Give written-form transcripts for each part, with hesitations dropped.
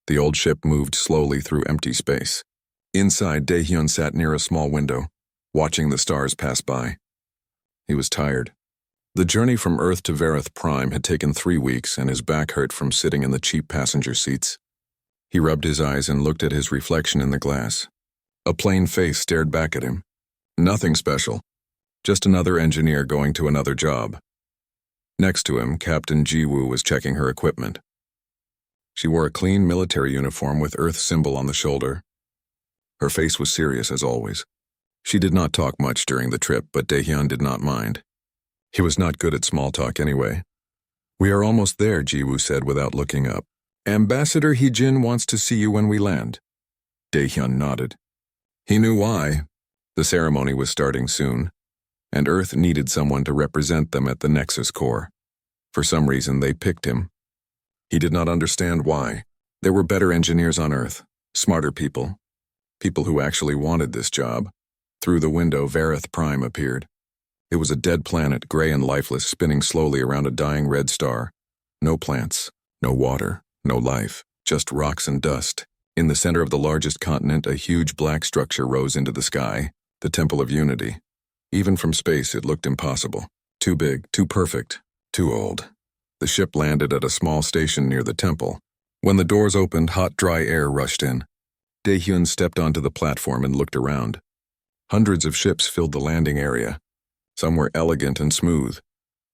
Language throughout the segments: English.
The old ship moved slowly through empty space. Inside, Daehyun sat near a small window, watching the stars pass by. He was tired. The journey from Earth to Vareth Prime had taken 3 weeks, and his back hurt from sitting in the cheap passenger seats. He rubbed his eyes and looked at his reflection in the glass. A plain face stared back at him. Nothing special. Just another engineer going to another job. Next to him, Captain Ji-woo was checking her equipment. She wore a clean military uniform with Earth symbol on the shoulder. Her face was serious as always. She did not talk much during the trip, but Daehyun did not mind. He was not good at small talk anyway. "We are almost there," Ji-woo said without looking up. "Ambassador Hee-jin wants to see you when we land." Daehyun nodded. He knew why. The ceremony was starting soon, and Earth needed someone to represent them at the Nexus core. For some reason, they picked him. He did not understand why. There were better engineers on Earth, smarter people who actually wanted this job. Through the window, Vareth Prime appeared. It was a dead planet, gray and lifeless, spinning slowly around a dying red star. No plants, no water, no life, just rocks and dust. In the center of the largest continent, a huge black structure rose into the sky, the Temple of Unity. Even from space, it looked impossible. Too big, too perfect, too old. The ship landed at a small station near the temple. When the doors opened, hot, dry air rushed in. Daehyun stepped onto the platform and looked around. Hundreds of ships filled the landing area. Some were elegant and smooth,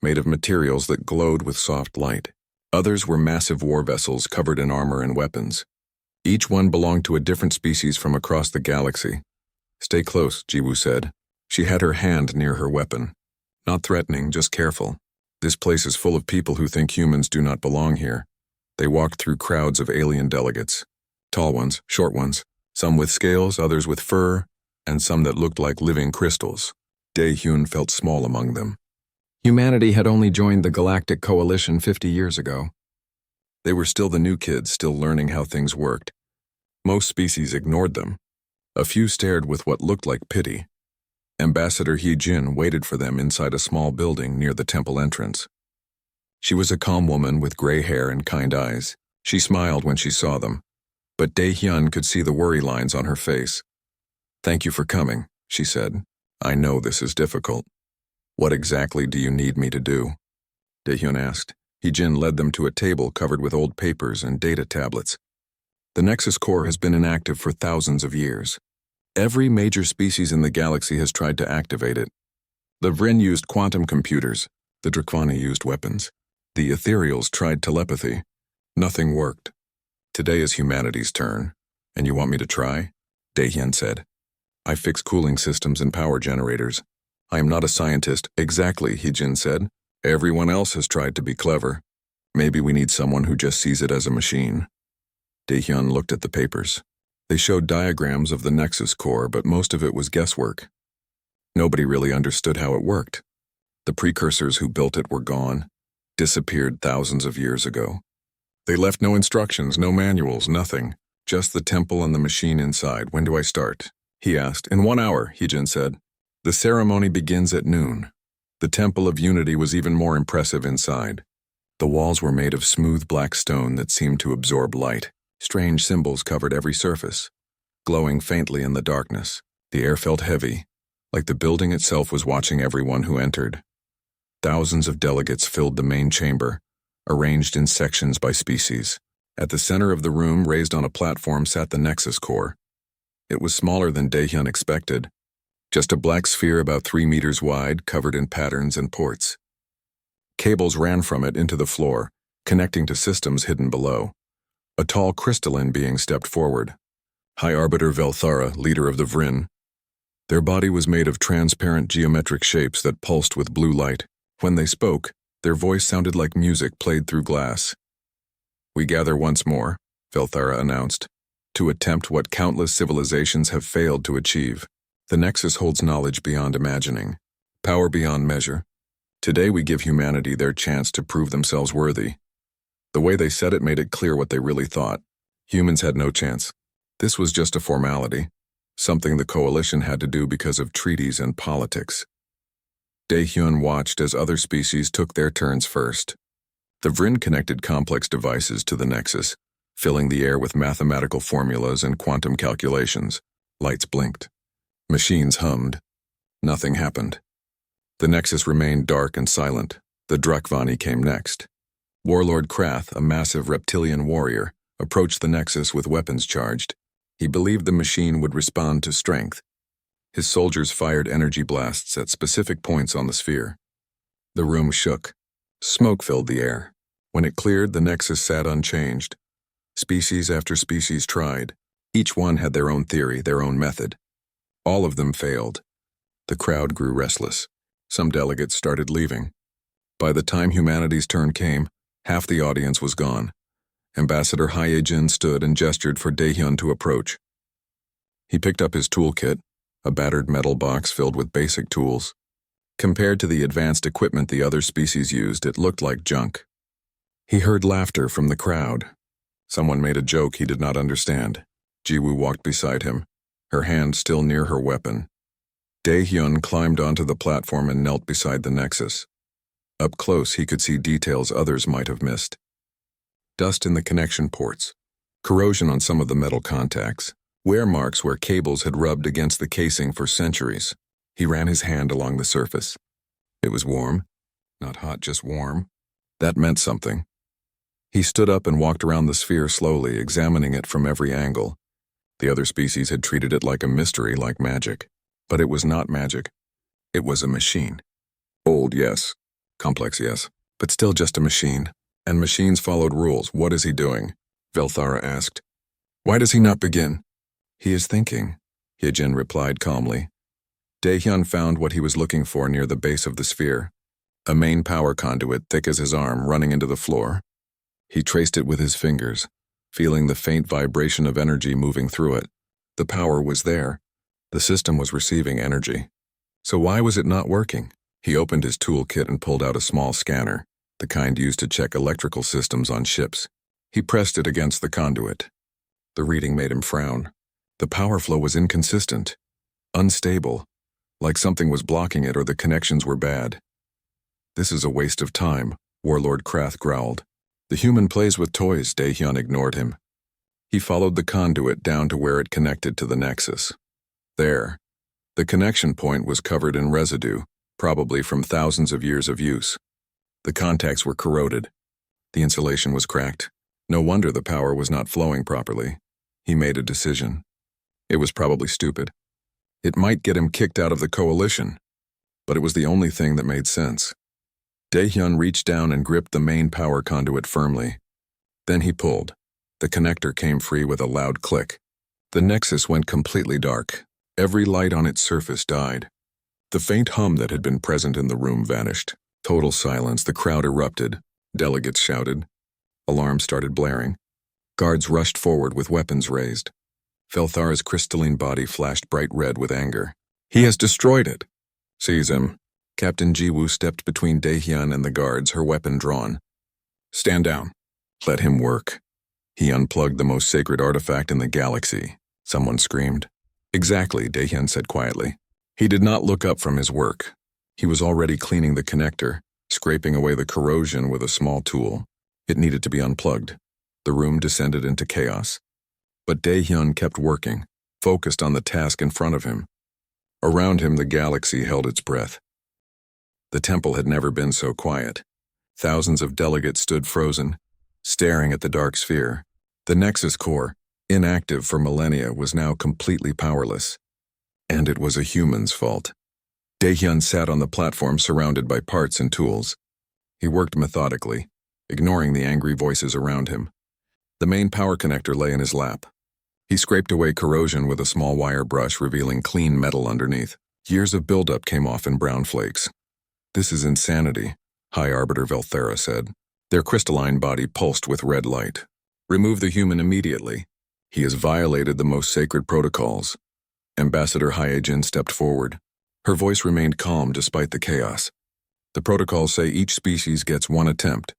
made of materials that glowed with soft light. Others were massive war vessels covered in armor and weapons. Each one belonged to a different species from across the galaxy. "Stay close," Ji-woo said. She had her hand near her weapon. Not threatening, just careful. This place is full of people who think humans do not belong here. They walked through crowds of alien delegates. Tall ones, short ones, some with scales, others with fur, and some that looked like living crystals. Daehyun felt small among them. Humanity had only joined the Galactic Coalition 50 years ago. They were still the new kids, still learning how things worked. Most species ignored them. A few stared with what looked like pity. Ambassador Hee-jin waited for them inside a small building near the temple entrance. She was a calm woman with gray hair and kind eyes. She smiled when she saw them, but Daehyun could see the worry lines on her face. "Thank you for coming," she said. "I know this is difficult." "What exactly do you need me to do?" Daehyun asked. Hee-jin led them to a table covered with old papers and data tablets. The Nexus core has been inactive for thousands of years. Every major species in the galaxy has tried to activate it. The Vryn used quantum computers. The Dracvani used weapons. The Ethereals tried telepathy. Nothing worked. Today is humanity's turn. "And you want me to try?" Daehyun said. "I fix cooling systems and power generators. I am not a scientist." "Exactly," Hee-jin said. "Everyone else has tried to be clever. Maybe we need someone who just sees it as a machine." Daehyun looked at the papers. They showed diagrams of the Nexus core, but most of it was guesswork. Nobody really understood how it worked. The precursors who built it were gone, disappeared thousands of years ago. They left no instructions, no manuals, nothing. Just the temple and the machine inside. "When do I start?" he asked. "In 1 hour," Hee-jin said. "The ceremony begins at noon." The Temple of Unity was even more impressive inside. The walls were made of smooth black stone that seemed to absorb light. Strange symbols covered every surface, glowing faintly in the darkness. The air felt heavy, like the building itself was watching everyone who entered. Thousands of delegates filled the main chamber, arranged in sections by species. At the center of the room, raised on a platform, sat the Nexus core. It was smaller than Daehyun expected. Just a black sphere about 3 meters wide, covered in patterns and ports. Cables ran from it into the floor, connecting to systems hidden below. A tall crystalline being stepped forward. High Arbiter Velthara, leader of the Vryn. Their body was made of transparent geometric shapes that pulsed with blue light. When they spoke, their voice sounded like music played through glass. "We gather once more," Velthara announced, "to attempt what countless civilizations have failed to achieve. The Nexus holds knowledge beyond imagining, power beyond measure. Today we give humanity their chance to prove themselves worthy." The way they said it made it clear what they really thought. Humans had no chance. This was just a formality, something the Coalition had to do because of treaties and politics. Daehyun watched as other species took their turns first. The Vryn connected complex devices to the Nexus, filling the air with mathematical formulas and quantum calculations. Lights blinked. Machines hummed. Nothing happened. The Nexus remained dark and silent. The Drakvani came next. Warlord Krath, a massive reptilian warrior, approached the Nexus with weapons charged. He believed the machine would respond to strength. His soldiers fired energy blasts at specific points on the sphere. The room shook. Smoke filled the air. When it cleared, the Nexus sat unchanged. Species after species tried. Each one had their own theory, their own method. All of them failed. The crowd grew restless. Some delegates started leaving. By the time humanity's turn came, half the audience was gone. Ambassador Hyejin stood and gestured for Daehyun to approach. He picked up his toolkit, a battered metal box filled with basic tools. Compared to the advanced equipment the other species used, it looked like junk. He heard laughter from the crowd. Someone made a joke he did not understand. Jiwoo walked beside him, her hand still near her weapon. Daehyun climbed onto the platform and knelt beside the Nexus. Up close, he could see details others might have missed. Dust in the connection ports, corrosion on some of the metal contacts, wear marks where cables had rubbed against the casing for centuries. He ran his hand along the surface. It was warm. Not hot, just warm. That meant something. He stood up and walked around the sphere slowly, examining it from every angle. The other species had treated it like a mystery, like magic. But it was not magic. It was a machine. Old, yes. Complex, yes. But still just a machine. And machines followed rules. What is he doing? Velthara asked. Why does he not begin? He is thinking, Hyejin replied calmly. Daehyun found what he was looking for near the base of the sphere. A main power conduit thick as his arm running into the floor. He traced it with his fingers, feeling the faint vibration of energy moving through it. The power was there. The system was receiving energy. So why was it not working? He opened his toolkit and pulled out a small scanner, the kind used to check electrical systems on ships. He pressed it against the conduit. The reading made him frown. The power flow was inconsistent, unstable, like something was blocking it or the connections were bad. This is a waste of time, Warlord Krath growled. The human plays with toys, Daehyun ignored him. He followed the conduit down to where it connected to the Nexus. There, the connection point was covered in residue, probably from thousands of years of use. The contacts were corroded. The insulation was cracked. No wonder the power was not flowing properly. He made a decision. It was probably stupid. It might get him kicked out of the coalition, but it was the only thing that made sense. Daehyun reached down and gripped the main power conduit firmly. Then he pulled. The connector came free with a loud click. The Nexus went completely dark. Every light on its surface died. The faint hum that had been present in the room vanished. Total silence. The crowd erupted. Delegates shouted. Alarms started blaring. Guards rushed forward with weapons raised. Velthara's crystalline body flashed bright red with anger. He has destroyed it. Seize him. Captain Jiwoo stepped between Daehyun and the guards, her weapon drawn. Stand down. Let him work. He unplugged the most sacred artifact in the galaxy. Someone screamed. Exactly, Daehyun said quietly. He did not look up from his work. He was already cleaning the connector, scraping away the corrosion with a small tool. It needed to be unplugged. The room descended into chaos. But Daehyun kept working, focused on the task in front of him. Around him, the galaxy held its breath. The temple had never been so quiet. Thousands of delegates stood frozen, staring at the dark sphere. The Nexus core, inactive for millennia, was now completely powerless. And it was a human's fault. Daehyun sat on the platform surrounded by parts and tools. He worked methodically, ignoring the angry voices around him. The main power connector lay in his lap. He scraped away corrosion with a small wire brush, revealing clean metal underneath. Years of buildup came off in brown flakes. This is insanity, High Arbiter Velthara said. Their crystalline body pulsed with red light. Remove the human immediately. He has violated the most sacred protocols. Ambassador Hyejin stepped forward. Her voice remained calm despite the chaos. The protocols say each species gets one attempt.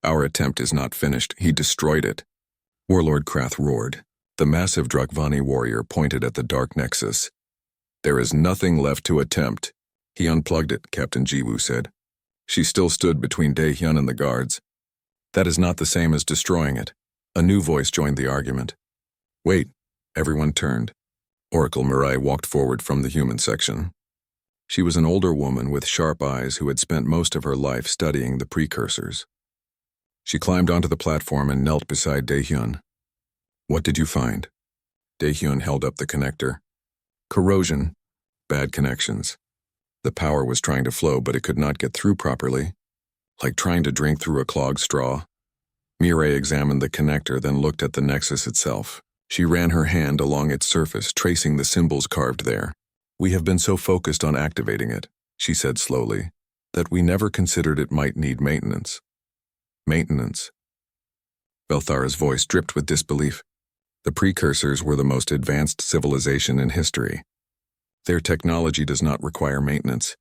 Our attempt is not finished. He destroyed it. Warlord Krath roared. The massive Drakvani warrior pointed at the dark Nexus. There is nothing left to attempt. He unplugged it, Captain Jiwoo said. She still stood between Daehyun and the guards. That is not the same as destroying it. A new voice joined the argument. Wait, everyone turned. Oracle Mirai walked forward from the human section. She was an older woman with sharp eyes who had spent most of her life studying the precursors. She climbed onto the platform and knelt beside Daehyun. What did you find? Daehyun held up the connector. Corrosion. Bad connections. The power was trying to flow, but it could not get through properly. Like trying to drink through a clogged straw. Mirai examined the connector, then looked at the nexus itself. She ran her hand along its surface, tracing the symbols carved there. We have been so focused on activating it, she said slowly, that we never considered it might need maintenance. Maintenance. Belthara's voice dripped with disbelief. The precursors were the most advanced civilization in history. Their technology does not require maintenance.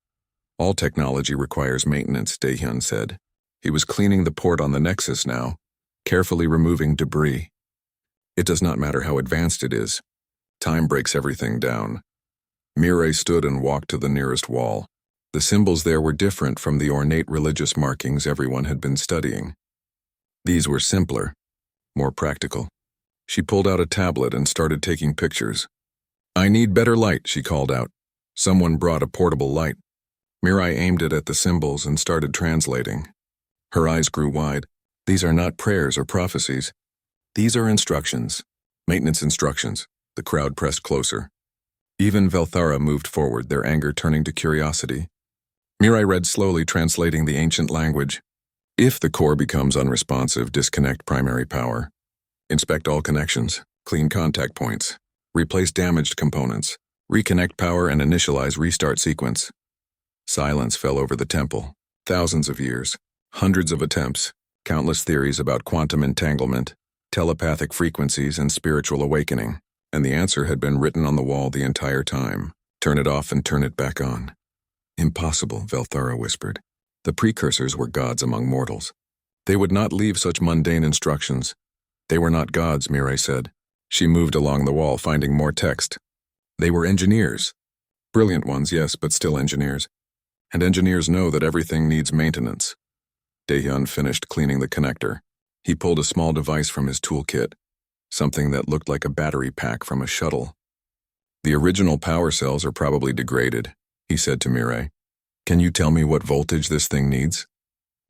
All technology requires maintenance, Daehyun said. He was cleaning the port on the Nexus now, carefully removing debris. It does not matter how advanced it is. Time breaks everything down. Mirai stood and walked to the nearest wall. The symbols there were different from the ornate religious markings everyone had been studying. These were simpler, more practical. She pulled out a tablet and started taking pictures. I need better light, she called out. Someone brought a portable light. Mirai aimed it at the symbols and started translating. Her eyes grew wide. These are not prayers or prophecies. These are instructions. Maintenance instructions. The crowd pressed closer. Even Velthara moved forward, their anger turning to curiosity. Mirai read slowly, translating the ancient language. If the core becomes unresponsive, disconnect primary power. Inspect all connections. Clean contact points. Replace damaged components. Reconnect power and initialize restart sequence. Silence fell over the temple. Thousands of years. Hundreds of attempts. Countless theories about quantum entanglement, telepathic frequencies, and spiritual awakening. And the answer had been written on the wall the entire time. Turn it off and turn it back on. Impossible, Velthara whispered. The precursors were gods among mortals. They would not leave such mundane instructions. They were not gods, Mirai said. She moved along the wall, finding more text. They were engineers. Brilliant ones, yes, but still engineers. And engineers know that everything needs maintenance. Daehyun finished cleaning the connector. He pulled a small device from his toolkit, something that looked like a battery pack from a shuttle. The original power cells are probably degraded, he said to Mirai. Can you tell me what voltage this thing needs?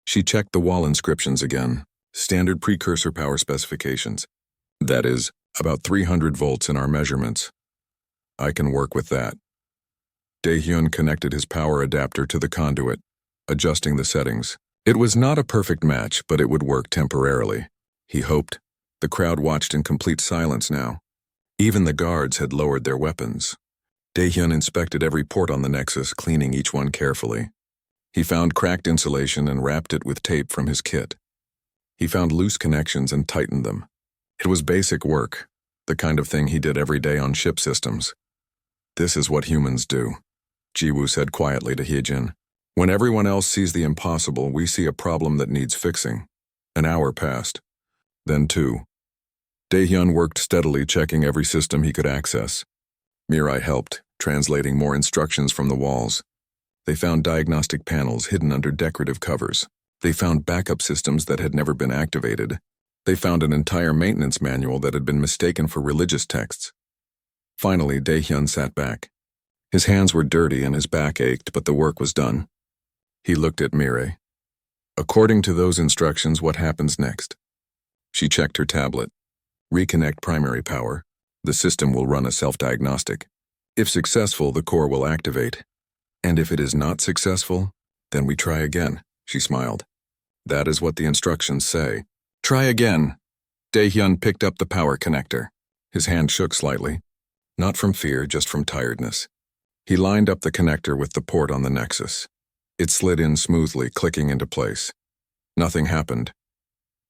She checked the wall inscriptions again. Standard precursor power specifications. That is, about 300 volts in our measurements. I can work with that. Daehyun connected his power adapter to the conduit, adjusting the settings. It was not a perfect match, but it would work temporarily. He hoped. The crowd watched in complete silence now. Even the guards had lowered their weapons. Daehyun inspected every port on the Nexus, cleaning each one carefully. He found cracked insulation and wrapped it with tape from his kit. He found loose connections and tightened them. It was basic work, the kind of thing he did every day on ship systems. This is what humans do, Jiwoo said quietly to Hyejin. When everyone else sees the impossible, we see a problem that needs fixing. An hour passed. Then 2. Daehyun worked steadily, checking every system he could access. Mirai helped, translating more instructions from the walls. They found diagnostic panels hidden under decorative covers. They found backup systems that had never been activated. They found an entire maintenance manual that had been mistaken for religious texts. Finally, Daehyun sat back. His hands were dirty and his back ached, but the work was done. He looked at Mirai. According to those instructions, what happens next? She checked her tablet. Reconnect primary power. The system will run a self-diagnostic. If successful, the core will activate. And if it is not successful, then we try again, she smiled. That is what the instructions say. Try again. Daehyun picked up the power connector. His hand shook slightly. Not from fear, just from tiredness. He lined up the connector with the port on the Nexus. It slid in smoothly, clicking into place. Nothing happened.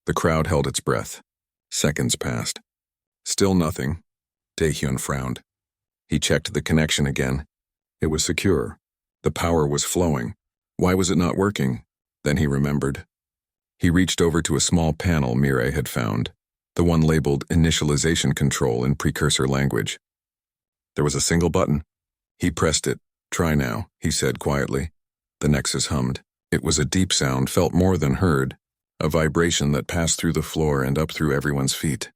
The crowd held its breath. Seconds passed. Still nothing. Daehyun frowned. He checked the connection again. It was secure. The power was flowing. Why was it not working? Then he remembered. He reached over to a small panel Mirai had found, the one labeled Initialization Control in precursor language. There was a single button. He pressed it. Try now, he said quietly. The Nexus hummed. It was a deep sound, felt more than heard. a vibration that passed through the floor and up through everyone's feet.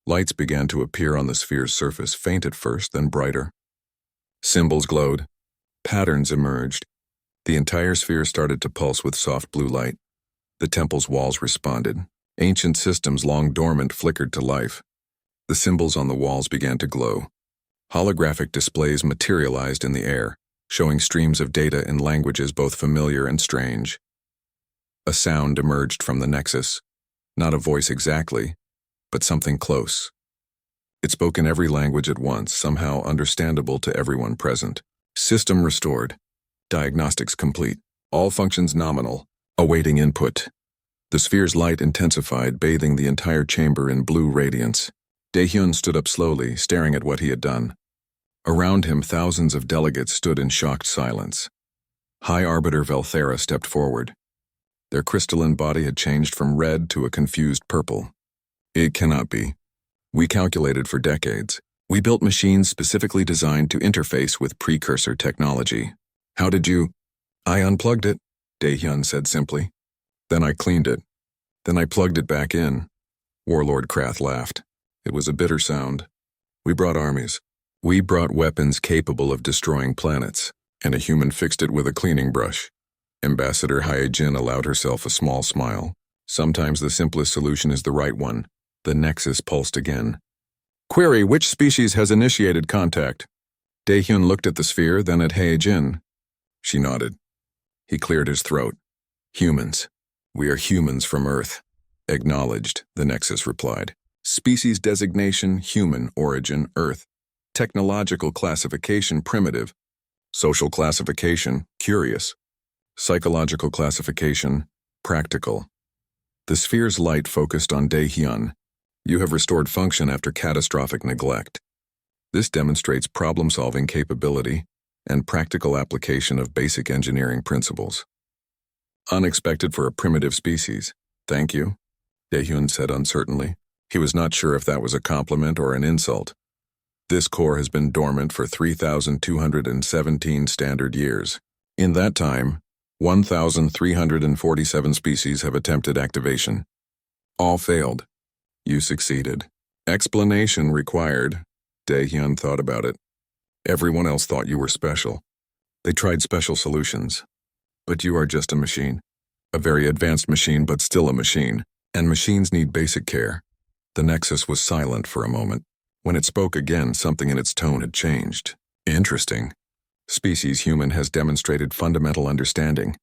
Lights began to appear on the sphere's surface, faint at first, then brighter. Symbols glowed. Patterns emerged. The entire sphere started to pulse with soft blue light. The temple's walls responded. Ancient systems long dormant flickered to life. The symbols on the walls began to glow. Holographic displays materialized in the air, showing streams of data in languages both familiar and strange. A sound emerged from the nexus, not a voice exactly, but something close. It spoke in every language at once, somehow understandable to everyone present. System restored. Diagnostics complete. All functions nominal. Awaiting input. The sphere's light intensified, bathing the entire chamber in blue radiance. Daehyun stood up slowly, staring at what he had done. Around him, thousands of delegates stood in shocked silence. High Arbiter Velthera stepped forward. Their crystalline body had changed from red to a confused purple. It cannot be. We calculated for decades. We built machines specifically designed to interface with precursor technology. How did you? I unplugged it, Daehyun said simply. Then I cleaned it. Then I plugged it back in. Warlord Krath laughed. It was a bitter sound. We brought armies. We brought weapons capable of destroying planets, and a human fixed it with a cleaning brush. Ambassador Hyejin allowed herself a small smile. Sometimes the simplest solution is the right one. The nexus pulsed again. Query, which species has initiated contact? Daehyun looked at the sphere, then at Hyejin. She nodded. He cleared his throat. Humans. We are humans from Earth. Acknowledged, the nexus replied. Species designation, human, origin, Earth. Technological classification, primitive. Social classification, curious. Psychological classification, practical. The sphere's light focused on Daehyun. You have restored function after catastrophic neglect. This demonstrates problem-solving capability and practical application of basic engineering principles. Unexpected for a primitive species. Thank you, Daehyun said uncertainly. He was not sure if that was a compliment or an insult. This core has been dormant for 3,217 standard years. In that time, 1,347 species have attempted activation. All failed. You succeeded. Explanation required. Daehyun thought about it. Everyone else thought you were special. They tried special solutions. But you are just a machine. A very advanced machine, but still a machine. And machines need basic care. The Nexus was silent for a moment. When it spoke again, something in its tone had changed. Interesting. Species human has demonstrated fundamental understanding.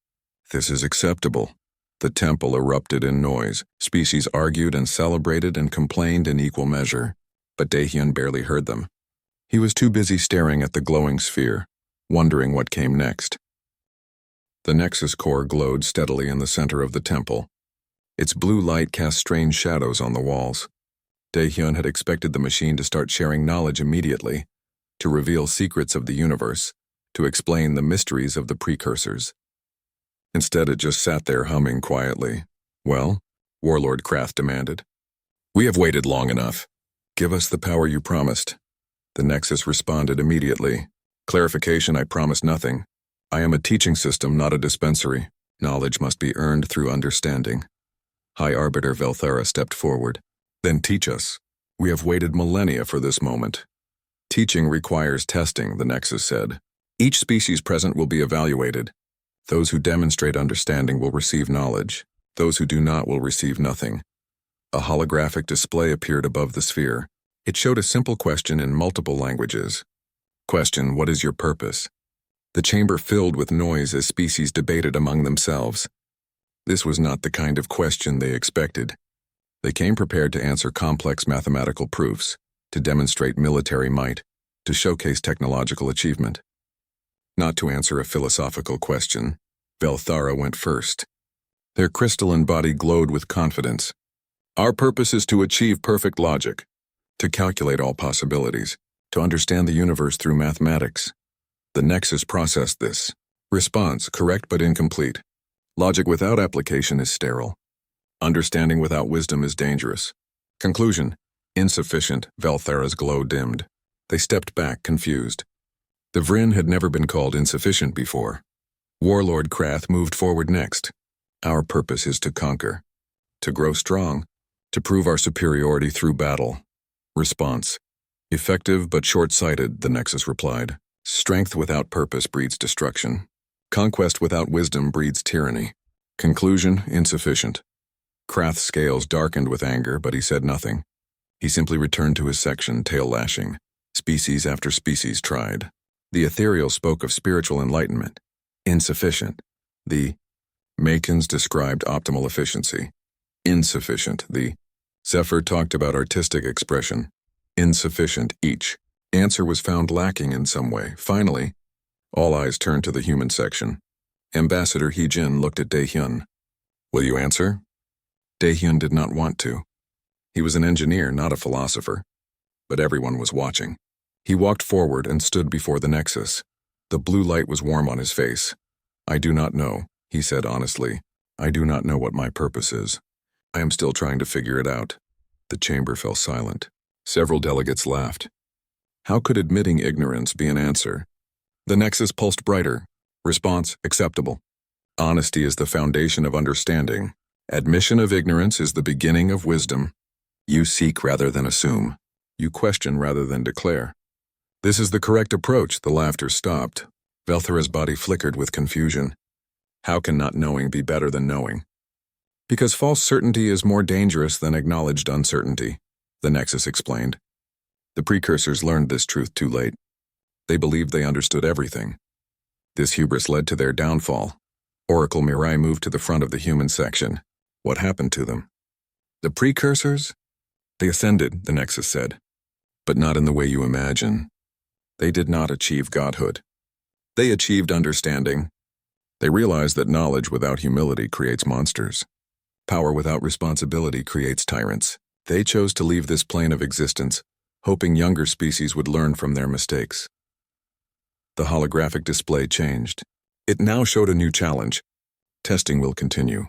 This is acceptable. The temple erupted in noise. Species argued and celebrated and complained in equal measure. But Daehyun barely heard them. He was too busy staring at the glowing sphere, wondering what came next. The Nexus core glowed steadily in the center of the temple. Its blue light cast strange shadows on the walls. Daehyun had expected the machine to start sharing knowledge immediately, to reveal secrets of the universe, to explain the mysteries of the precursors. Instead, it just sat there humming quietly. Well, Warlord Krath demanded. We have waited long enough. Give us the power you promised. The Nexus responded immediately. Clarification, I promise nothing. I am a teaching system, not a dispensary. Knowledge must be earned through understanding. High Arbiter Velthera stepped forward. Then teach us. We have waited millennia for this moment. Teaching requires testing, the Nexus said. Each species present will be evaluated. Those who demonstrate understanding will receive knowledge. Those who do not will receive nothing. A holographic display appeared above the sphere. It showed a simple question in multiple languages. Question, what is your purpose? The chamber filled with noise as species debated among themselves. This was not the kind of question they expected. They came prepared to answer complex mathematical proofs, to demonstrate military might, to showcase technological achievement. Not to answer a philosophical question. Velthara went first. Their crystalline body glowed with confidence. Our purpose is to achieve perfect logic, to calculate all possibilities, to understand the universe through mathematics. The Nexus processed this. Response, correct but incomplete. Logic without application is sterile. Understanding without wisdom is dangerous. Conclusion, insufficient. Velthara's glow dimmed. They stepped back, confused. The Vryn had never been called insufficient before. Warlord Krath moved forward next. Our purpose is to conquer. To grow strong. To prove our superiority through battle. Response. Effective but short-sighted, the Nexus replied. Strength without purpose breeds destruction. Conquest without wisdom breeds tyranny. Conclusion, insufficient. Krath's scales darkened with anger, but he said nothing. He simply returned to his section, tail lashing. Species after species tried. The ethereal spoke of spiritual enlightenment. Insufficient. The Makins described optimal efficiency. Insufficient. The Zephyr talked about artistic expression. Insufficient. Each answer was found lacking in some way. Finally, all eyes turned to the human section. Ambassador He-Jin looked at Dae-hyun. Will you answer? Dae-hyun did not want to. He was an engineer, not a philosopher. But everyone was watching. He walked forward and stood before the Nexus. The blue light was warm on his face. I do not know, he said honestly. I do not know what my purpose is. I am still trying to figure it out. The chamber fell silent. Several delegates laughed. How could admitting ignorance be an answer? The Nexus pulsed brighter. Response, acceptable. Honesty is the foundation of understanding. Admission of ignorance is the beginning of wisdom. You seek rather than assume. You question rather than declare. This is the correct approach. The laughter stopped. Velthara's body flickered with confusion. How can not knowing be better than knowing? Because false certainty is more dangerous than acknowledged uncertainty, the Nexus explained. The precursors learned this truth too late. They believed they understood everything. This hubris led to their downfall. Oracle Mirai moved to the front of the human section. What happened to them? The precursors? They ascended, the Nexus said. But not in the way you imagine. They did not achieve godhood. They achieved understanding. They realized that knowledge without humility creates monsters. Power without responsibility creates tyrants. They chose to leave this plane of existence, hoping younger species would learn from their mistakes. The holographic display changed. It now showed a new challenge. Testing will continue.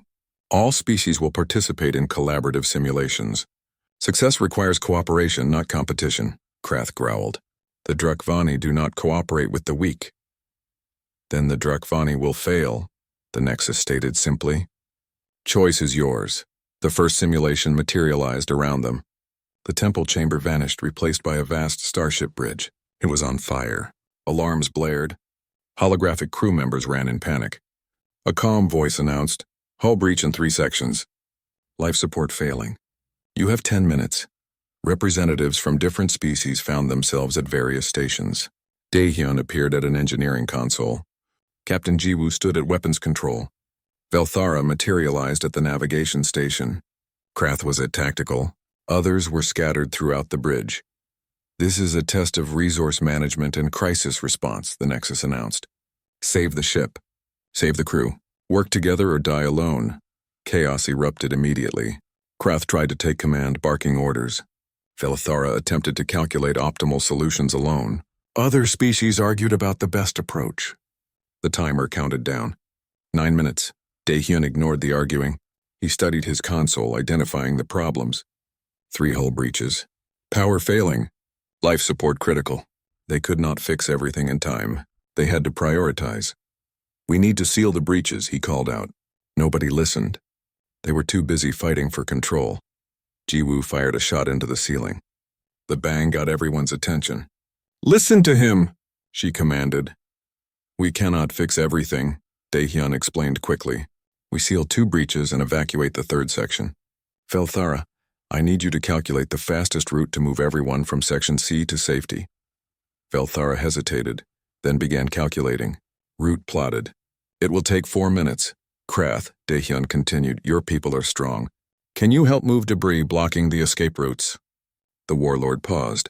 All species will participate in collaborative simulations. Success requires cooperation, not competition, Krath growled. The Drakvani do not cooperate with the weak. Then the Drakvani will fail, the Nexus stated simply. Choice is yours. The first simulation materialized around them. The temple chamber vanished, replaced by a vast starship bridge. It was on fire. Alarms blared. Holographic crew members ran in panic. A calm voice announced, hull breach in 3 sections. Life support failing. You have 10 minutes. Representatives from different species found themselves at various stations. Dae-hyun appeared at an engineering console. Captain Jiwoo stood at weapons control. Velthara materialized at the navigation station. Krath was at tactical. Others were scattered throughout the bridge. This is a test of resource management and crisis response, the Nexus announced. Save the ship. Save the crew. Work together or die alone. Chaos erupted immediately. Krath tried to take command, barking orders. Velthara attempted to calculate optimal solutions alone. Other species argued about the best approach. The timer counted down. 9 minutes. Dae-hyun ignored the arguing. He studied his console, identifying the problems. 3 hull breaches. Power failing. Life support critical. They could not fix everything in time. They had to prioritize. We need to seal the breaches, he called out. Nobody listened. They were too busy fighting for control. Jiwoo fired a shot into the ceiling. The bang got everyone's attention. Listen to him, she commanded. We cannot fix everything, Dae-hyun explained quickly. We seal 2 breaches and evacuate the 3rd section. Velthara, I need you to calculate the fastest route to move everyone from Section C to safety. Velthara hesitated, then began calculating. Route plotted. It will take 4 minutes. Krath, Dae-hyun continued, your people are strong. Can you help move debris blocking the escape routes? The warlord paused.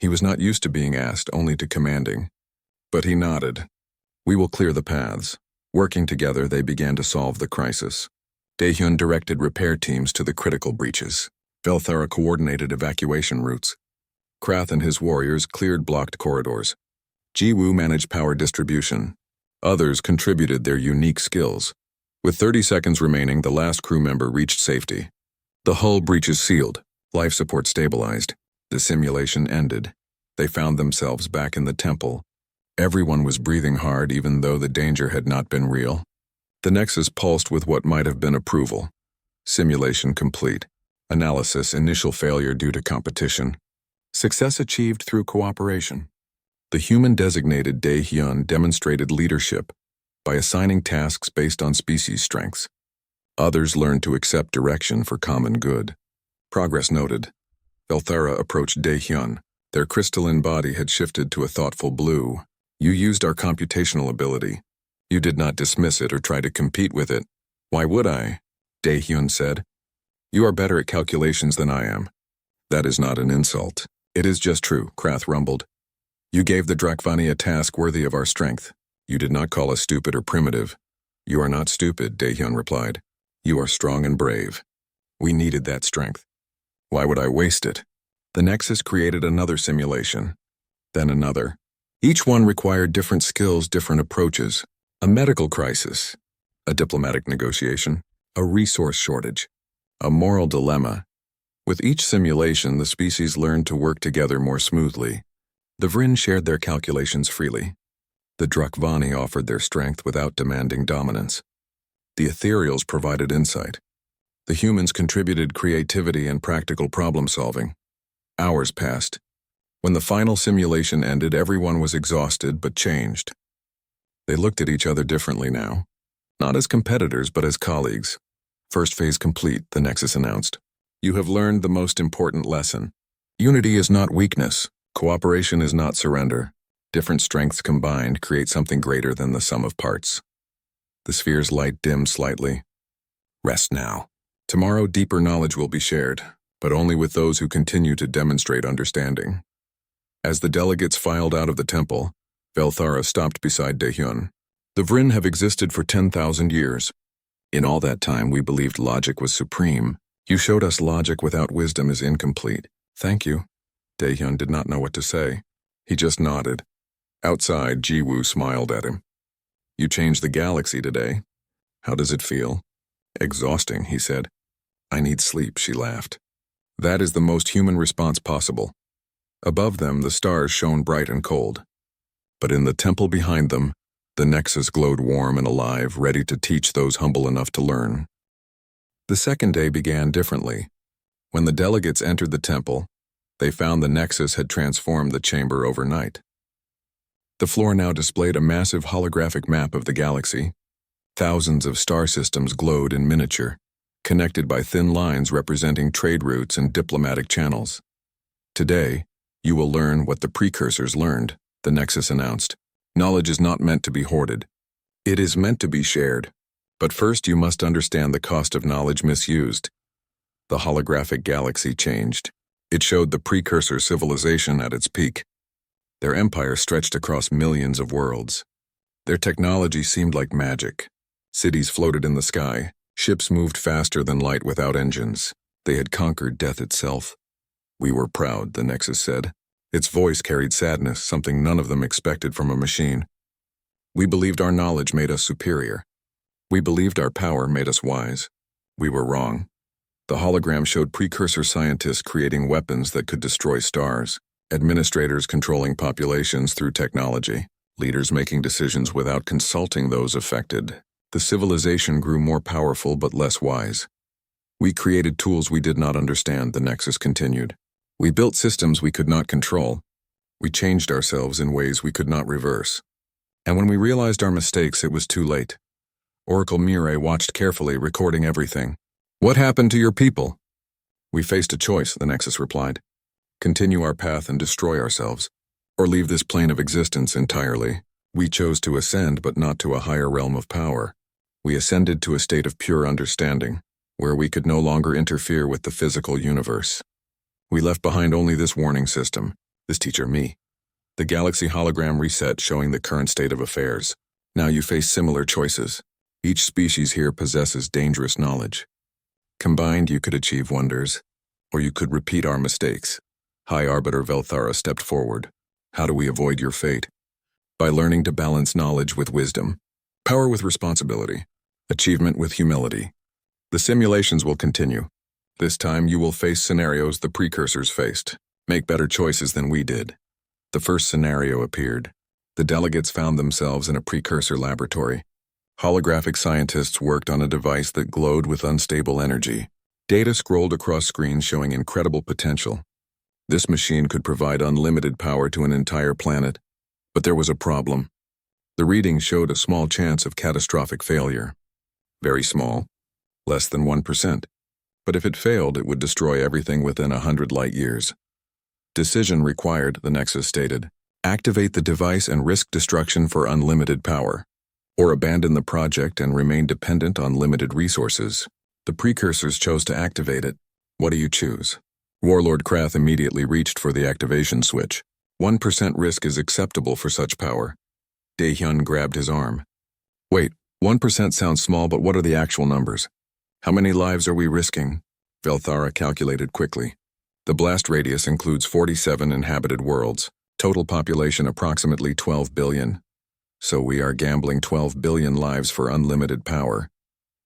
He was not used to being asked, only to commanding. But he nodded. We will clear the paths. Working together, they began to solve the crisis. Dae-hyun directed repair teams to the critical breaches. Velthara coordinated evacuation routes. Krath and his warriors cleared blocked corridors. Jiwoo managed power distribution. Others contributed their unique skills. With 30 seconds remaining, the last crew member reached safety. The hull breaches sealed. Life support stabilized. The simulation ended. They found themselves back in the temple. Everyone was breathing hard, even though the danger had not been real. The Nexus pulsed with what might have been approval. Simulation complete. Analysis: initial failure due to competition. Success achieved through cooperation. The human-designated Dae-hyun demonstrated leadership by assigning tasks based on species strengths. Others learned to accept direction for common good. Progress noted. Velthara approached Dae-hyun. Their crystalline body had shifted to a thoughtful blue. You used our computational ability. You did not dismiss it or try to compete with it. Why would I? Dae-hyun said. You are better at calculations than I am. That is not an insult. It is just true, Krath rumbled. You gave the Drakvani a task worthy of our strength. You did not call us stupid or primitive. You are not stupid, Dae-hyun replied. You are strong and brave. We needed that strength. Why would I waste it? The Nexus created another simulation. Then another. Each one required different skills, different approaches. A medical crisis. A diplomatic negotiation. A resource shortage. A moral dilemma. With each simulation, the species learned to work together more smoothly. The Vryn shared their calculations freely. The Drakvani offered their strength without demanding dominance. The Ethereals provided insight. The humans contributed creativity and practical problem-solving. Hours passed. When the final simulation ended, everyone was exhausted but changed. They looked at each other differently now. Not as competitors, but as colleagues. First phase complete, the Nexus announced. You have learned the most important lesson. Unity is not weakness. Cooperation is not surrender. Different strengths combined create something greater than the sum of parts. The sphere's light dimmed slightly. Rest now. Tomorrow, deeper knowledge will be shared, but only with those who continue to demonstrate understanding. As the delegates filed out of the temple, Velthara stopped beside Dae-hyun. The Vryn have existed for 10,000 years. In all that time, we believed logic was supreme. You showed us logic without wisdom is incomplete. Thank you. Dae-hyun did not know what to say. He just nodded. Outside, Ji-woo smiled at him. You changed the galaxy today. How does it feel? Exhausting, he said. I need sleep, she laughed. That is the most human response possible. Above them, the stars shone bright and cold. But in the temple behind them, the Nexus glowed warm and alive, ready to teach those humble enough to learn. The second day began differently. When the delegates entered the temple, they found the Nexus had transformed the chamber overnight. The floor now displayed a massive holographic map of the galaxy. Thousands of star systems glowed in miniature, connected by thin lines representing trade routes and diplomatic channels. Today, you will learn what the precursors learned, the Nexus announced. Knowledge is not meant to be hoarded. It is meant to be shared. But first you must understand the cost of knowledge misused. The holographic galaxy changed. It showed the precursor civilization at its peak. Their empire stretched across millions of worlds. Their technology seemed like magic. Cities floated in the sky. Ships moved faster than light without engines. They had conquered death itself. We were proud, the Nexus said. Its voice carried sadness, something none of them expected from a machine. We believed our knowledge made us superior. We believed our power made us wise. We were wrong. The hologram showed precursor scientists creating weapons that could destroy stars, administrators controlling populations through technology, leaders making decisions without consulting those affected. The civilization grew more powerful but less wise. We created tools we did not understand, the Nexus continued. We built systems we could not control. We changed ourselves in ways we could not reverse. And when we realized our mistakes, it was too late. Oracle Mire watched carefully, recording everything. What happened to your people? We faced a choice, the Nexus replied. Continue our path and destroy ourselves, or leave this plane of existence entirely. We chose to ascend, but not to a higher realm of power. We ascended to a state of pure understanding, where we could no longer interfere with the physical universe. We left behind only this warning system, this teacher, me. The galaxy hologram reset, showing the current state of affairs. Now you face similar choices. Each species here possesses dangerous knowledge. Combined, you could achieve wonders, or you could repeat our mistakes. High Arbiter Velthara stepped forward. How do we avoid your fate? By learning to balance knowledge with wisdom, power with responsibility, achievement with humility. The simulations will continue. This time you will face scenarios the precursors faced. Make better choices than we did. The first scenario appeared. The delegates found themselves in a precursor laboratory. Holographic scientists worked on a device that glowed with unstable energy. Data scrolled across screens showing incredible potential. This machine could provide unlimited power to an entire planet. But there was a problem. The readings showed a small chance of catastrophic failure. Very small, less than 1%. But if it failed, it would destroy everything within 100 light years. Decision required, the Nexus stated. Activate the device and risk destruction for unlimited power, or abandon the project and remain dependent on limited resources. The precursors chose to activate it. What do you choose? Warlord Krath immediately reached for the activation switch. 1% risk is acceptable for such power. Daehyun grabbed his arm. Wait, 1% sounds small, but what are the actual numbers? How many lives are we risking? Velthara calculated quickly. The blast radius includes 47 inhabited worlds, total population approximately 12 billion. So we are gambling 12 billion lives for unlimited power.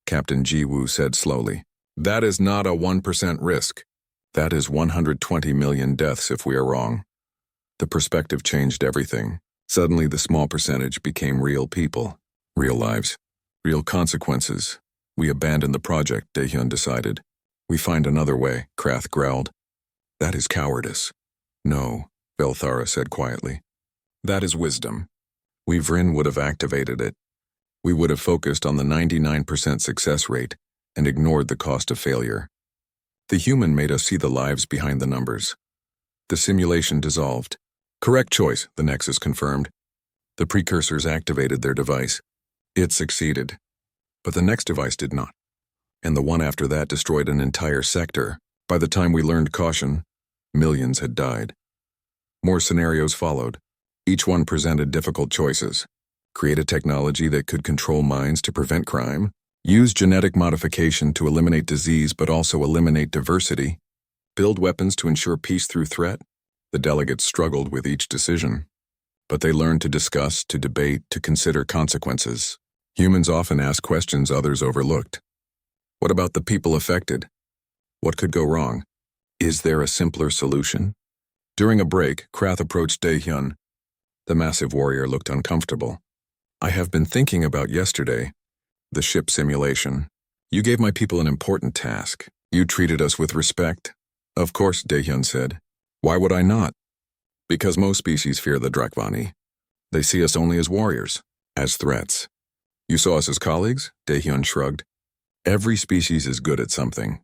Captain Ji-woo said slowly. That is not a 1% risk. That is 120 million deaths if we are wrong. The perspective changed everything. Suddenly the small percentage became real people, real lives, real consequences. We abandon the project, Daehyun decided. We find another way, Krath growled. That is cowardice. No, Velthara said quietly. That is wisdom. We Vryn would have activated it. We would have focused on the 99% success rate and ignored the cost of failure. The human made us see the lives behind the numbers. The simulation dissolved. Correct choice, the Nexus confirmed. The precursors activated their device. It succeeded. But the next device did not. And the one after that destroyed an entire sector. By the time we learned caution, millions had died. More scenarios followed. Each one presented difficult choices. Create a technology that could control minds to prevent crime. Use genetic modification to eliminate disease but also eliminate diversity. Build weapons to ensure peace through threat. The delegates struggled with each decision. But they learned to discuss, to debate, to consider consequences. Humans often ask questions others overlooked. What about the people affected? What could go wrong? Is there a simpler solution? During a break, Krath approached Daehyun. The massive warrior looked uncomfortable. I have been thinking about yesterday. The ship simulation. You gave my people an important task. You treated us with respect. Of course, Daehyun said. Why would I not? Because most species fear the Drakvani. They see us only as warriors, as threats. You saw us as colleagues? Daehyun shrugged. Every species is good at something.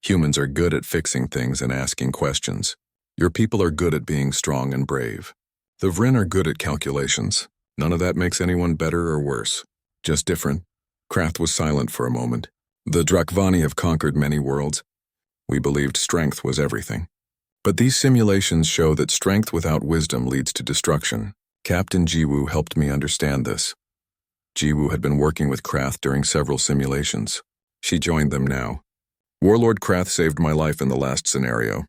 Humans are good at fixing things and asking questions. Your people are good at being strong and brave. The Vryn are good at calculations. None of that makes anyone better or worse. Just different. Krath was silent for a moment. The Drakvani have conquered many worlds. We believed strength was everything. But these simulations show that strength without wisdom leads to destruction. Captain Ji-woo helped me understand this. Ji-woo had been working with Krath during several simulations. She joined them now. Warlord Krath saved my life in the last scenario.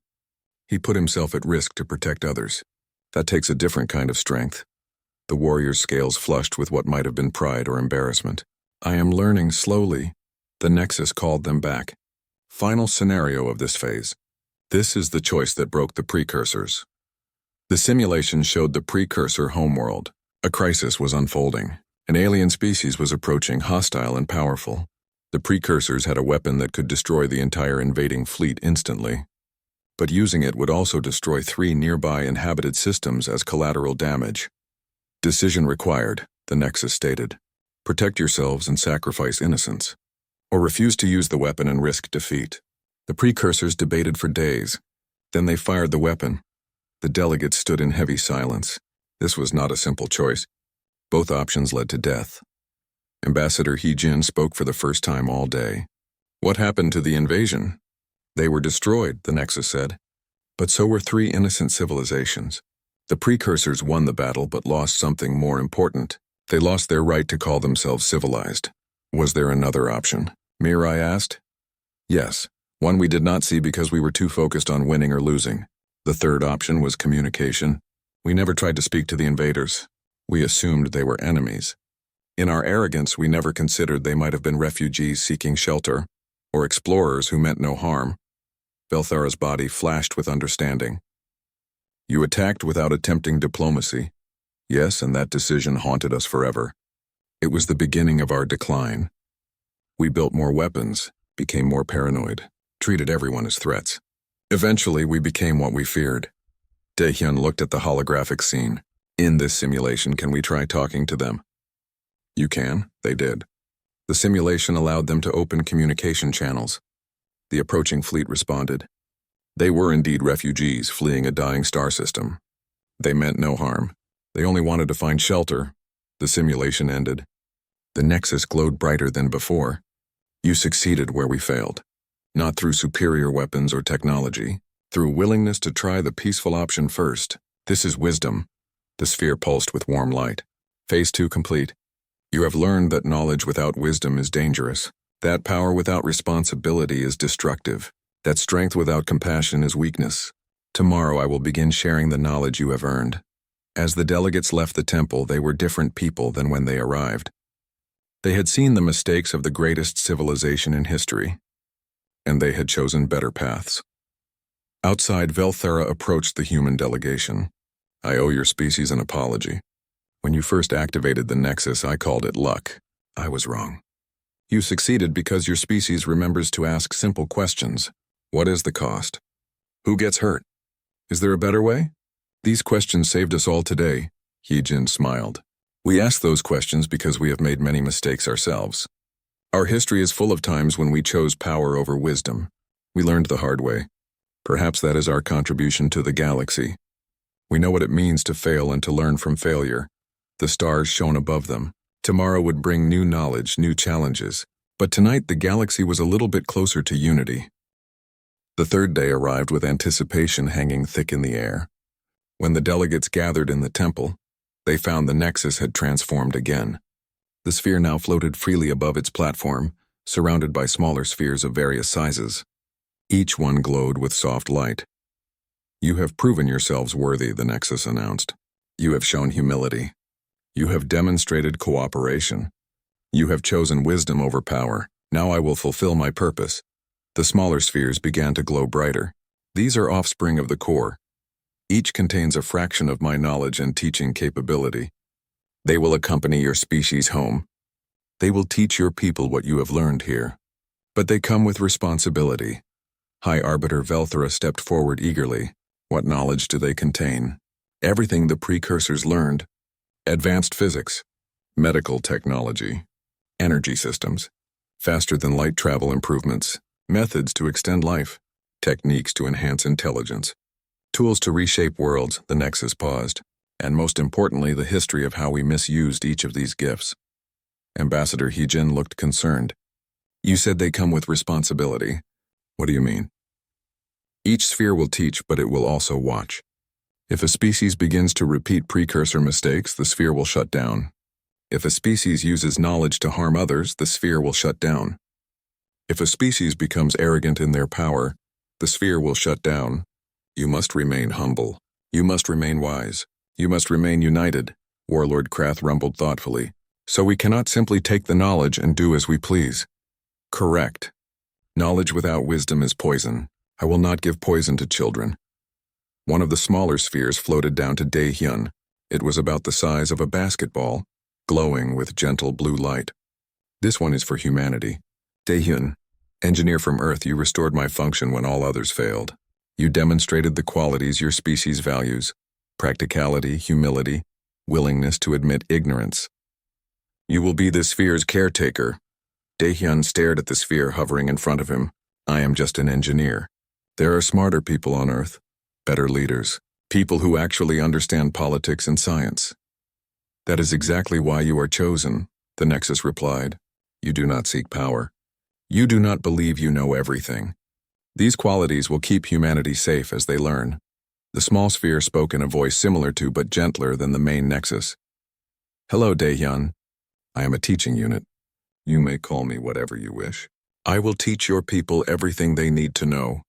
He put himself at risk to protect others. That takes a different kind of strength. The warrior's scales flushed with what might have been pride or embarrassment. I am learning slowly. The Nexus called them back. Final scenario of this phase. This is the choice that broke the precursors. The simulation showed the precursor homeworld. A crisis was unfolding. An alien species was approaching, hostile and powerful. The precursors had a weapon that could destroy the entire invading fleet instantly. But using it would also destroy 3 nearby inhabited systems as collateral damage. Decision required, the Nexus stated. Protect yourselves and sacrifice innocents. Or refuse to use the weapon and risk defeat. The precursors debated for days. Then they fired the weapon. The delegates stood in heavy silence. This was not a simple choice. Both options led to death. Ambassador He-jin spoke for the first time all day. What happened to the invasion? They were destroyed, the Nexus said. But so were 3 innocent civilizations. The precursors won the battle but lost something more important. They lost their right to call themselves civilized. Was there another option? Mirai asked. Yes, one we did not see because we were too focused on winning or losing. The third option was communication. We never tried to speak to the invaders. We assumed they were enemies. In our arrogance, we never considered they might have been refugees seeking shelter, or explorers who meant no harm. Velthara's body flashed with understanding. You attacked without attempting diplomacy. Yes, and that decision haunted us forever. It was the beginning of our decline. We built more weapons, became more paranoid, treated everyone as threats. Eventually, we became what we feared. Daehyun looked at the holographic scene. In this simulation, can we try talking to them? You can, they did. The simulation allowed them to open communication channels. The approaching fleet responded. They were indeed refugees fleeing a dying star system. They meant no harm. They only wanted to find shelter. The simulation ended. The Nexus glowed brighter than before. You succeeded where we failed. Not through superior weapons or technology, through willingness to try the peaceful option first. This is wisdom. The sphere pulsed with warm light. Phase 2 complete. You have learned that knowledge without wisdom is dangerous, that power without responsibility is destructive, that strength without compassion is weakness. Tomorrow I will begin sharing the knowledge you have earned. As the delegates left the temple, they were different people than when they arrived. They had seen the mistakes of the greatest civilization in history, and they had chosen better paths. Outside, Velthera approached the human delegation. I owe your species an apology. When you first activated the Nexus, I called it luck. I was wrong. You succeeded because your species remembers to ask simple questions. What is the cost? Who gets hurt? Is there a better way? These questions saved us all today, Heejin smiled. We ask those questions because we have made many mistakes ourselves. Our history is full of times when we chose power over wisdom. We learned the hard way. Perhaps that is our contribution to the galaxy. We know what it means to fail and to learn from failure. The stars shone above them. Tomorrow would bring new knowledge, new challenges. But tonight the galaxy was a little bit closer to unity. The third day arrived with anticipation hanging thick in the air. When the delegates gathered in the temple, they found the Nexus had transformed again. The sphere now floated freely above its platform, surrounded by smaller spheres of various sizes. Each one glowed with soft light. You have proven yourselves worthy, the Nexus announced. You have shown humility. You have demonstrated cooperation. You have chosen wisdom over power. Now I will fulfill my purpose. The smaller spheres began to glow brighter. These are offspring of the core. Each contains a fraction of my knowledge and teaching capability. They will accompany your species home. They will teach your people what you have learned here. But they come with responsibility. High Arbiter Velthera stepped forward eagerly. What knowledge do they contain? Everything the precursors learned. Advanced physics, medical technology, energy systems, faster-than-light travel improvements, methods to extend life, techniques to enhance intelligence, tools to reshape worlds, the Nexus paused, and most importantly, the history of how we misused each of these gifts. Ambassador Heejin looked concerned. You said they come with responsibility. What do you mean? Each sphere will teach, but it will also watch. If a species begins to repeat precursor mistakes, the sphere will shut down. If a species uses knowledge to harm others, the sphere will shut down. If a species becomes arrogant in their power, the sphere will shut down. You must remain humble. You must remain wise. You must remain united, Warlord Krath rumbled thoughtfully. So we cannot simply take the knowledge and do as we please. Correct. Knowledge without wisdom is poison. I will not give poison to children. One of the smaller spheres floated down to Daehyun. It was about the size of a basketball, glowing with gentle blue light. This one is for humanity. Daehyun, engineer from Earth, you restored my function when all others failed. You demonstrated the qualities your species values: practicality, humility, willingness to admit ignorance. You will be this sphere's caretaker. Daehyun stared at the sphere hovering in front of him. I am just an engineer. There are smarter people on Earth. Better leaders, people who actually understand politics and science. That is exactly why you are chosen, the Nexus replied. You do not seek power. You do not believe you know everything. These qualities will keep humanity safe as they learn. The small sphere spoke in a voice similar to but gentler than the main Nexus. Hello, Daehyun. I am a teaching unit. You may call me whatever you wish. I will teach your people everything they need to know.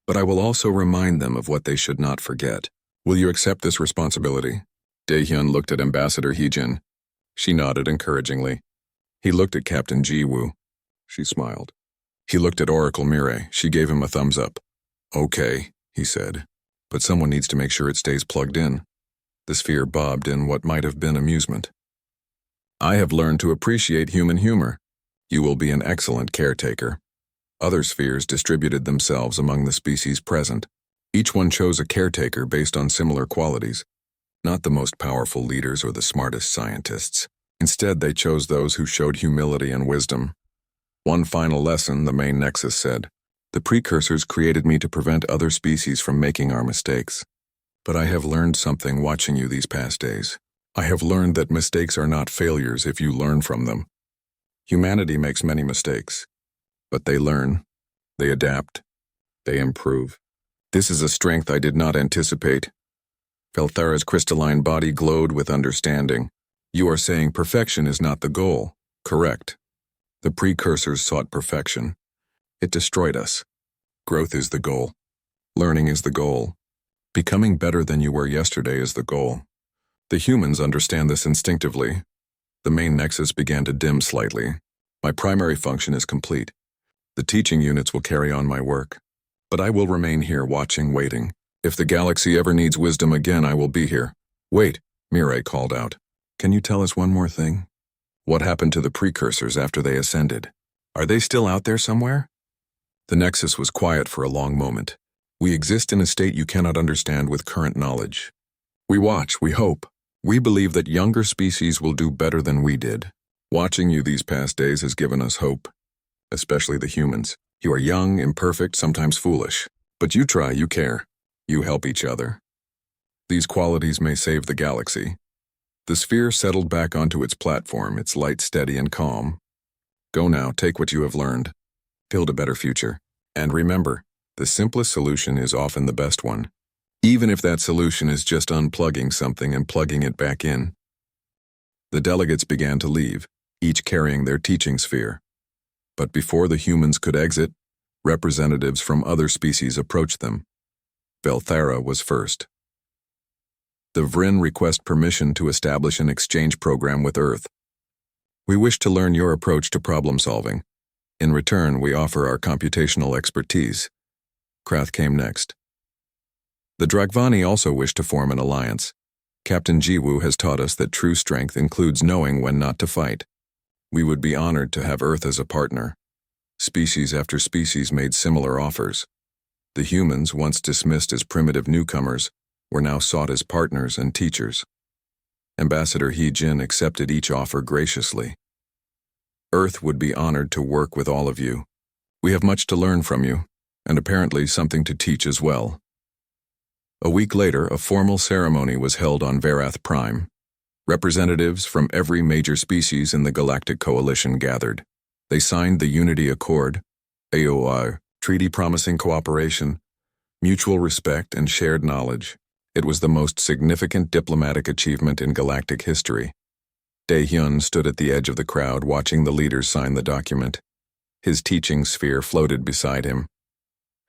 But I will also remind them of what they should not forget. Will you accept this responsibility? Daehyun looked at Ambassador Heejin. She nodded encouragingly. He looked at Captain Jiwoo. She smiled. He looked at Oracle Mirai. She gave him a thumbs up. Okay, he said. But someone needs to make sure it stays plugged in. The sphere bobbed in what might have been amusement. I have learned to appreciate human humor. You will be an excellent caretaker. Other spheres distributed themselves among the species present. Each one chose a caretaker based on similar qualities, not the most powerful leaders or the smartest scientists. Instead, they chose those who showed humility and wisdom. One final lesson, the main nexus said. The precursors created me to prevent other species from making our mistakes. But I have learned something watching you these past days. I have learned that mistakes are not failures if you learn from them. Humanity makes many mistakes, but they learn, they adapt, they improve. This is a strength I did not anticipate. Velthara's crystalline body glowed with understanding. You are saying perfection is not the goal. Correct. The precursors sought perfection. It destroyed us. Growth is the goal. Learning is the goal. Becoming better than you were yesterday is the goal. The humans understand this instinctively. The main nexus began to dim slightly. My primary function is complete. The teaching units will carry on my work. But I will remain here watching, waiting. If the galaxy ever needs wisdom again, I will be here. Wait, Mireille called out. Can you tell us one more thing? What happened to the precursors after they ascended? Are they still out there somewhere? The nexus was quiet for a long moment. We exist in a state you cannot understand with current knowledge. We watch, we hope. We believe that younger species will do better than we did. Watching you these past days has given us hope, especially the humans. You are young, imperfect, sometimes foolish. But you try, you care. You help each other. These qualities may save the galaxy. The sphere settled back onto its platform, its light steady and calm. Go now, take what you have learned. Build a better future. And remember, the simplest solution is often the best one. Even if that solution is just unplugging something and plugging it back in. The delegates began to leave, each carrying their teaching sphere. But before the humans could exit, representatives from other species approached them. Velthara was first. The Vryn request permission to establish an exchange program with Earth. We wish to learn your approach to problem solving. In return, we offer our computational expertise. Krath came next. The Dragvani also wish to form an alliance. Captain Jiwoo has taught us that true strength includes knowing when not to fight. We would be honored to have Earth as a partner. Species after species made similar offers. The humans, once dismissed as primitive newcomers, were now sought as partners and teachers. Ambassador He Jin accepted each offer graciously. Earth would be honored to work with all of you. We have much to learn from you, and apparently something to teach as well. A week later, a formal ceremony was held on Verath Prime. Representatives from every major species in the Galactic Coalition gathered. They signed the Unity Accord, AOR, treaty promising cooperation, mutual respect, and shared knowledge. It was the most significant diplomatic achievement in galactic history. Dae-hyun stood at the edge of the crowd watching the leaders sign the document. His teaching sphere floated beside him.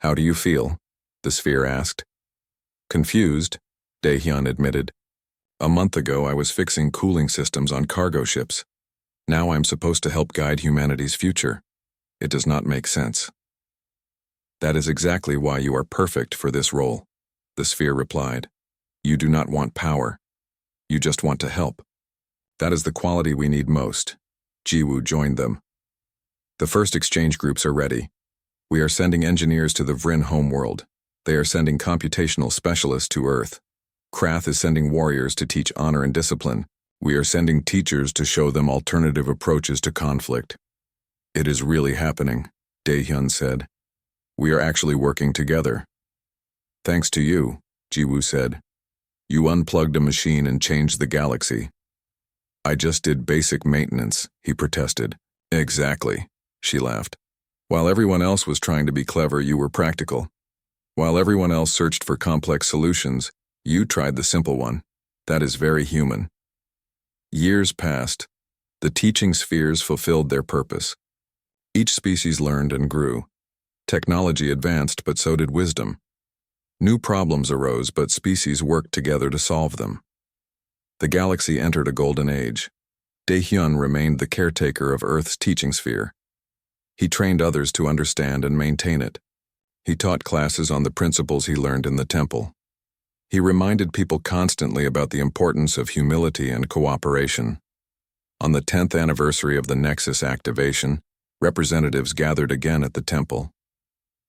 How do you feel? The sphere asked. Confused, Dae-hyun admitted. A month ago I was fixing cooling systems on cargo ships. Now I'm supposed to help guide humanity's future. It does not make sense. That is exactly why you are perfect for this role, the sphere replied. You do not want power. You just want to help. That is the quality we need most. Jiwoo joined them. The first exchange groups are ready. We are sending engineers to the Vryn homeworld. They are sending computational specialists to Earth. Krath is sending warriors to teach honor and discipline. We are sending teachers to show them alternative approaches to conflict. It is really happening, Dae-hyun said. We are actually working together. Thanks to you, Jiwoo said. You unplugged a machine and changed the galaxy. I just did basic maintenance, he protested. Exactly, she laughed. While everyone else was trying to be clever, you were practical. While everyone else searched for complex solutions, you tried the simple one. That is very human. Years passed. The teaching spheres fulfilled their purpose. Each species learned and grew. Technology advanced, but so did wisdom. New problems arose, but species worked together to solve them. The galaxy entered a golden age. Dae-hyun remained the caretaker of Earth's teaching sphere. He trained others to understand and maintain it. He taught classes on the principles he learned in the temple. He reminded people constantly about the importance of humility and cooperation. On the 10th anniversary of the Nexus activation, representatives gathered again at the temple.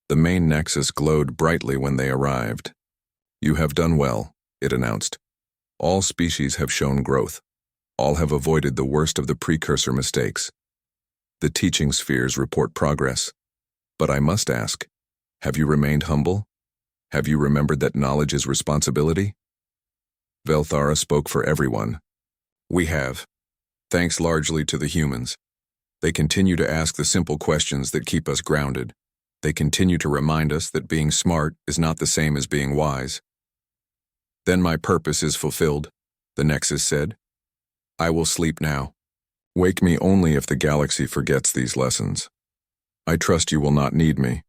The main Nexus glowed brightly when they arrived. "You have done well," it announced. "All species have shown growth. All have avoided the worst of the precursor mistakes. The teaching spheres report progress. But I must ask, have you remained humble? Have you remembered that knowledge is responsibility?" Velthara spoke for everyone. "We have, thanks largely to the humans. They continue to ask the simple questions that keep us grounded. They continue to remind us that being smart is not the same as being wise." "Then my purpose is fulfilled," the Nexus said. "I will sleep now. Wake me only if the galaxy forgets these lessons. I trust you will not need me."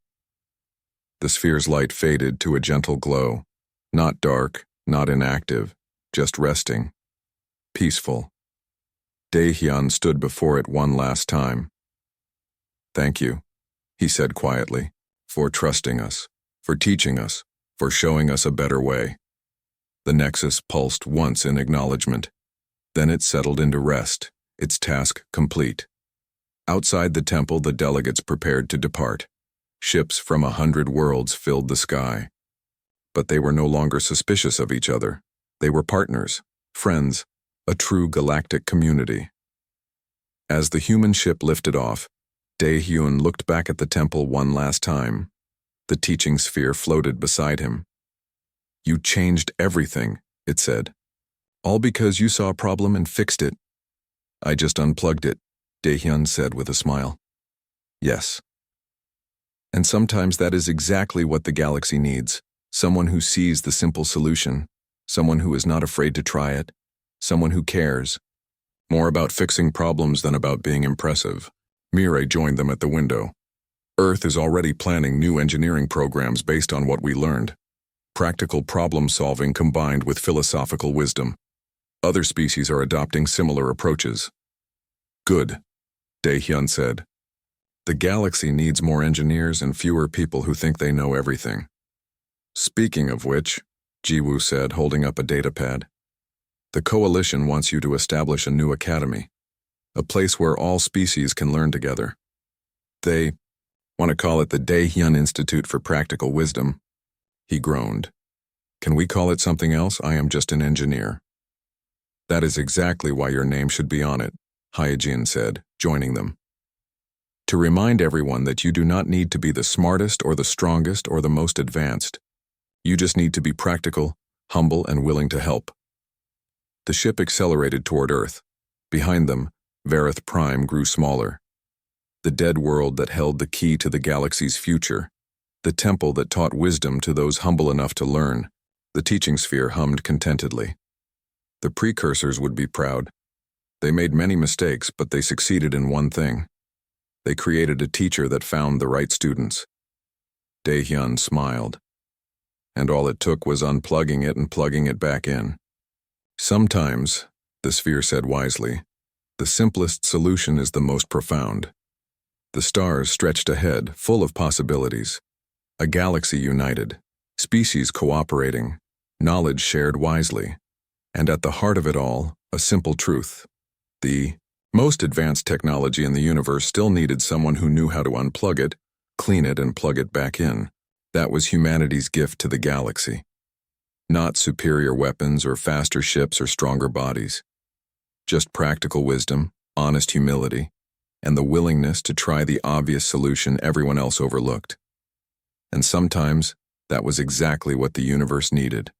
The sphere's light faded to a gentle glow, not dark, not inactive, just resting, peaceful. Daehyun stood before it one last time. "Thank you," he said quietly, "for trusting us, for teaching us, for showing us a better way." The Nexus pulsed once in acknowledgement. Then it settled into rest, its task complete. Outside the temple, the delegates prepared to depart. Ships from 100 worlds filled the sky. But they were no longer suspicious of each other. They were partners, friends, a true galactic community. As the human ship lifted off, Daehyun looked back at the temple one last time. The teaching sphere floated beside him. "You changed everything," it said. "All because you saw a problem and fixed it." "I just unplugged it," Daehyun said with a smile. "Yes. And sometimes that is exactly what the galaxy needs. Someone who sees the simple solution. Someone who is not afraid to try it. Someone who cares. More about fixing problems than about being impressive." Mireille joined them at the window. "Earth is already planning new engineering programs based on what we learned. Practical problem-solving combined with philosophical wisdom. Other species are adopting similar approaches." "Good," Daehyun said. "The galaxy needs more engineers and fewer people who think they know everything." "Speaking of which," Jiwoo said, holding up a datapad, "the Coalition wants you to establish a new academy, a place where all species can learn together. They want to call it the Daehyun Institute for Practical Wisdom." He groaned. "Can we call it something else? I am just an engineer." "That is exactly why your name should be on it," Hyojin said, joining them. "To remind everyone that you do not need to be the smartest or the strongest or the most advanced. You just need to be practical, humble, and willing to help." The ship accelerated toward Earth. Behind them, Verith Prime grew smaller. The dead world that held the key to the galaxy's future. The temple that taught wisdom to those humble enough to learn. The teaching sphere hummed contentedly. The precursors would be proud. They made many mistakes, but they succeeded in one thing. They created a teacher that found the right students. Daehyun smiled. And all it took was unplugging it and plugging it back in. "Sometimes," the sphere said wisely, "the simplest solution is the most profound." The stars stretched ahead, full of possibilities. A galaxy united, species cooperating, knowledge shared wisely, and at the heart of it all, a simple truth. The most advanced technology in the universe still needed someone who knew how to unplug it, clean it, and plug it back in. That was humanity's gift to the galaxy. Not superior weapons or faster ships or stronger bodies. Just practical wisdom, honest humility, and the willingness to try the obvious solution everyone else overlooked. And sometimes, that was exactly what the universe needed.